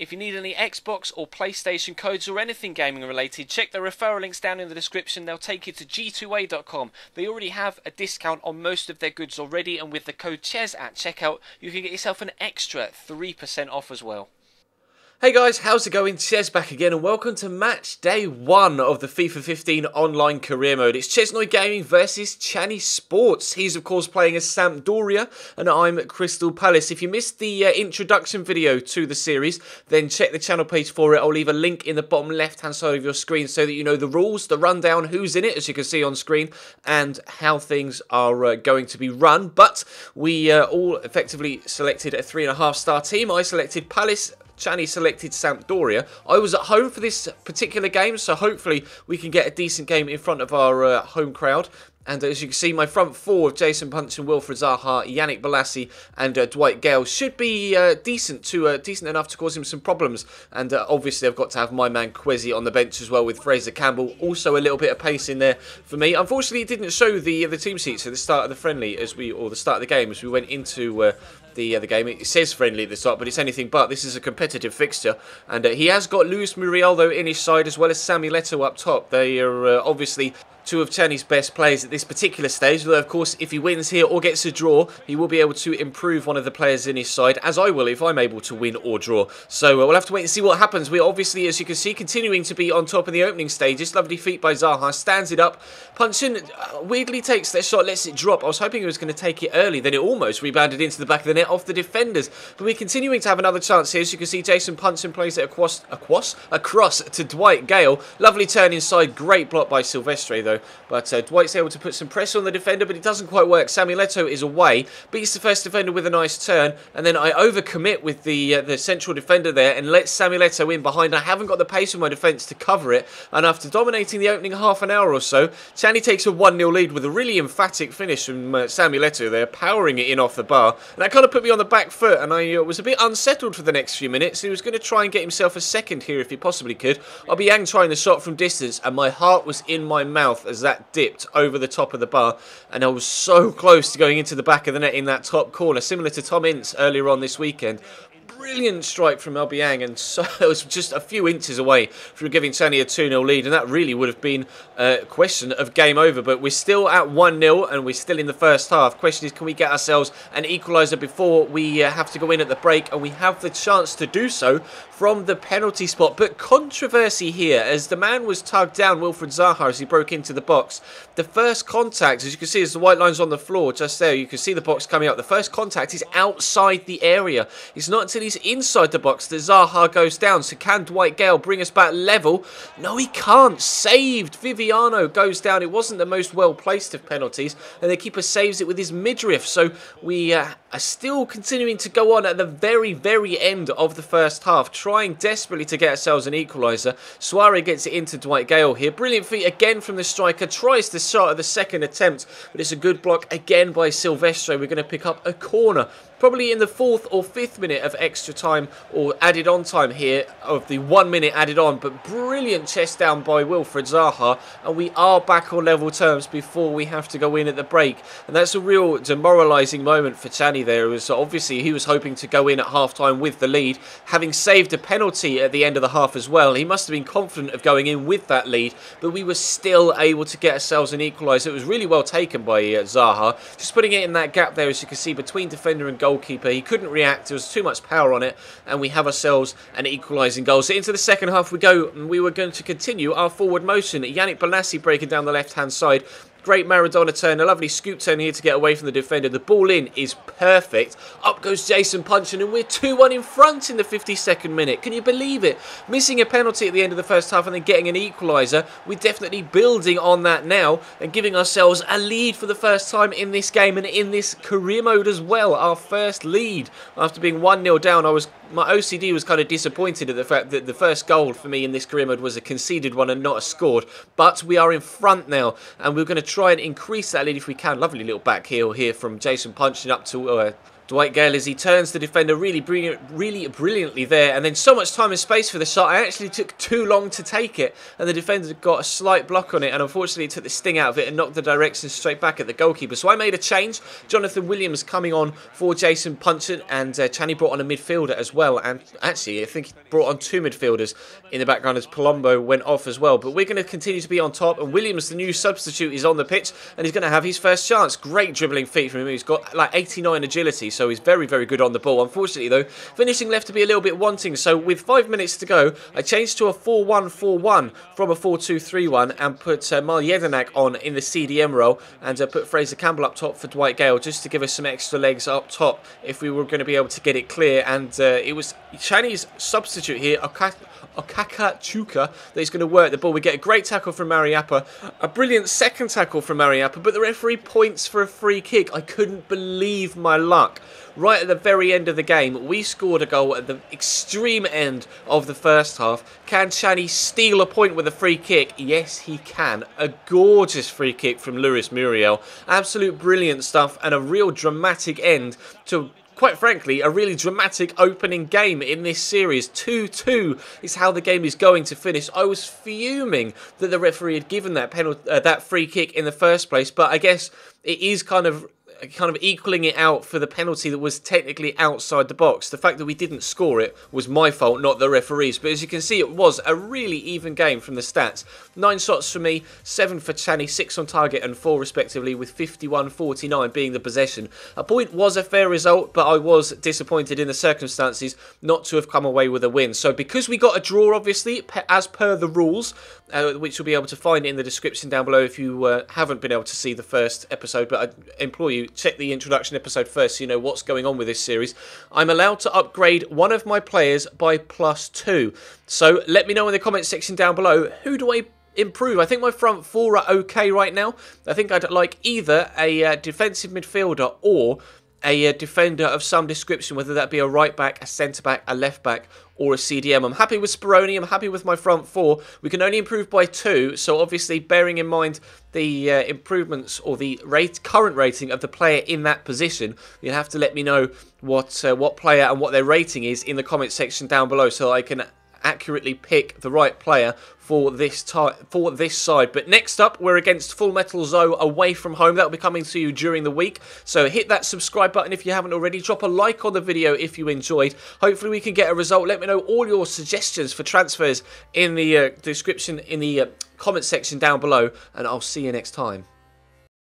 If you need any Xbox or PlayStation codes or anything gaming related, check the referral links down in the description. They'll take you to g2a.com. They already have a discount on most of their goods already, and with the code CHES at checkout, you can get yourself an extra 3% off as well. Hey guys, how's it going? Ches back again and welcome to match day 1 of the FIFA 15 online career mode. It's Chesnoy Gaming versus CaniSports. He's of course playing as Sampdoria and I'm at Crystal Palace. If you missed the introduction video to the series, then check the channel page for it. I'll leave a link in the bottom left hand side of your screen so that you know the rules, the rundown, who's in it as you can see on screen, and how things are going to be run. But we all effectively selected a 3.5 star team. I selected Palace. Chani selected Sampdoria. I was at home for this particular game, so hopefully we can get a decent game in front of our home crowd. And as you can see, my front four of Jason Punch and Wilfred Zaha, Yannick Bolasie and Dwight Gale should be decent enough to cause him some problems. And obviously I've got to have my man Kwesi on the bench as well with Fraser Campbell. Also a little bit of pace in there for me. Unfortunately, it didn't show the team sheets at the start of the friendly or the start of the game as we went into the game. It says friendly at the start, but it's anything but. This is a competitive fixture, and he has got Luis Muriel in his side as well as Sammy Leto up top. They are obviously two of Chani's best players at this particular stage, although of course if he wins here or gets a draw, he will be able to improve one of the players in his side, as I will if I'm able to win or draw. So we'll have to wait and see what happens. We're obviously, as you can see, continuing to be on top in the opening stages. Lovely feat by Zaha, stands it up, punching, weirdly takes that shot, lets it drop. I was hoping he was going to take it early, then it almost rebounded into the back of the net off the defenders. But we're continuing to have another chance here. As you can see, Jason Punson plays it across to Dwight Gale. Lovely turn inside, great block by Silvestre though. But Dwight's able to put some pressure on the defender, but it doesn't quite work. Sammy Leto is away, beats the first defender with a nice turn, and then I overcommit with the central defender there and let Sammy Leto in behind. I haven't got the pace of my defence to cover it, and after dominating the opening half an hour or so, Chani takes a 1-0 lead with a really emphatic finish from Sammy Leto there, powering it in off the bar. And that kind of put me on the back foot, and I was a bit unsettled for the next few minutes. He was going to try and get himself a second here if he possibly could. Aubameyang trying the shot from distance, and my heart was in my mouth as that dipped over the top of the bar, and I was so close to going into the back of the net in that top corner, similar to Tom Ince earlier on this weekend. Brilliant strike from Aubameyang, and so it was just a few inches away from giving Chani a 2-0 lead, and that really would have been a question of game over. But we're still at 1-0 and we're still in the first half. Question is, can we get ourselves an equaliser before we have to go in at the break? And we have the chance to do so from the penalty spot. But controversy here, as the man was tugged down, Wilfred Zaha, as he broke into the box. The first contact, as you can see, as the white line's on the floor just there, you can see the box coming up. The first contact is outside the area. It's not until he's inside the box that Zaha goes down. So can Dwight Gale bring us back level? No, he can't. Saved. Viviano goes down. It wasn't the most well placed of penalties, and the keeper saves it with his midriff. So we are still continuing to go on at the very, very end of the first half, trying desperately to get ourselves an equaliser. Suarez gets it into Dwight Gale here. Brilliant feat again from the striker. Tries the shot at the second attempt, but it's a good block again by Silvestre. We're going to pick up a corner, probably in the 4th or 5th minute of extra time or added on time here, of the 1 minute added on. But brilliant chest down by Wilfred Zaha, and we are back on level terms before we have to go in at the break. And that's a real demoralising moment for Chani there. It was obviously he was hoping to go in at half time with the lead, having saved a penalty at the end of the half as well. He must have been confident of going in with that lead, but we were still able to get ourselves an equaliser. It was really well taken by Zaha, just putting it in that gap there, as you can see, between defender and goalkeeper. He couldn't react, there was too much power on it, and we have ourselves an equalising goal. So into the second half we go, and we were going to continue our forward motion. Yannick Bolasie breaking down the left hand side. Great Maradona turn, a lovely scoop turn here to get away from the defender. The ball in is perfect. Up goes Jason Puncheon, and we're 2-1 in front in the 52nd minute. Can you believe it? Missing a penalty at the end of the first half and then getting an equaliser. We're definitely building on that now and giving ourselves a lead for the first time in this game and in this career mode as well. Our first lead after being 1-0 down. My OCD was kind of disappointed at the fact that the first goal for me in this career mode was a conceded one and not a scored. But we are in front now, and we're going to try and increase that lead if we can. Lovely little back heel here from Jason Puncheon up to Dwight Gale, as he turns the defender really brilliantly there, and then so much time and space for the shot. I actually took too long to take it, and the defender got a slight block on it, and unfortunately it took the sting out of it and knocked the direction straight back at the goalkeeper. So I made a change. Jonathan Williams coming on for Jason Punchett, and Channy brought on a midfielder as well, and actually I think he brought on two midfielders in the background as Palombo went off as well. But we're going to continue to be on top, and Williams, the new substitute, is on the pitch, and he's going to have his first chance. Great dribbling feet from him. He's got like 89 agility, so he's very, very good on the ball. Unfortunately though, finishing left to be a little bit wanting, so with 5 minutes to go, I changed to a 4-1-4-1 from a 4-2-3-1 and put Mal Jedinak on in the CDM role, and put Fraser Campbell up top for Dwight Gale, just to give us some extra legs up top if we were going to be able to get it clear. And it was Channy's substitute here, Okaka Chuka, that is going to work the ball. We get a great tackle from Mariappa, a brilliant second tackle from Mariappa, but the referee points for a free kick. I couldn't believe my luck. Right at the very end of the game, we scored a goal at the extreme end of the first half. Can Channy steal a point with a free kick? Yes, he can. A gorgeous free kick from Luis Muriel. Absolute brilliant stuff, and a real dramatic end to, quite frankly, a really dramatic opening game in this series. 2-2 is how the game is going to finish. I was fuming that the referee had given that that free kick in the first place, but I guess it is kind of equaling it out for the penalty that was technically outside the box. The fact that we didn't score it was my fault, not the referee's. But as you can see, it was a really even game from the stats. 9 shots for me, 7 for Channy, 6 on target and 4 respectively, with 51-49 being the possession. A point was a fair result, but I was disappointed in the circumstances not to have come away with a win. So because we got a draw, obviously, as per the rules, which you'll be able to find in the description down below if you haven't been able to see the first episode, but I implore you, check the introduction episode first so you know what's going on with this series. I'm allowed to upgrade one of my players by +2. So let me know in the comment section down below, who do I improve? I think my front four are okay right now. I think I'd like either a defensive midfielder or a defender of some description, whether that be a right back, a centre back, a left back, or a CDM. I'm happy with Speroni, I'm happy with my front four. We can only improve by 2, so obviously bearing in mind the improvements or the current rating of the player in that position, you'll have to let me know what player and what their rating is in the comment section down below, so I can accurately pick the right player for this side. But next up, we're against Full Metal Zoe away from home. That'll be coming to you during the week, so hit that subscribe button if you haven't already. Drop a like on the video if you enjoyed. Hopefully we can get a result. Let me know all your suggestions for transfers in the description, in the comment section down below, and I'll see you next time.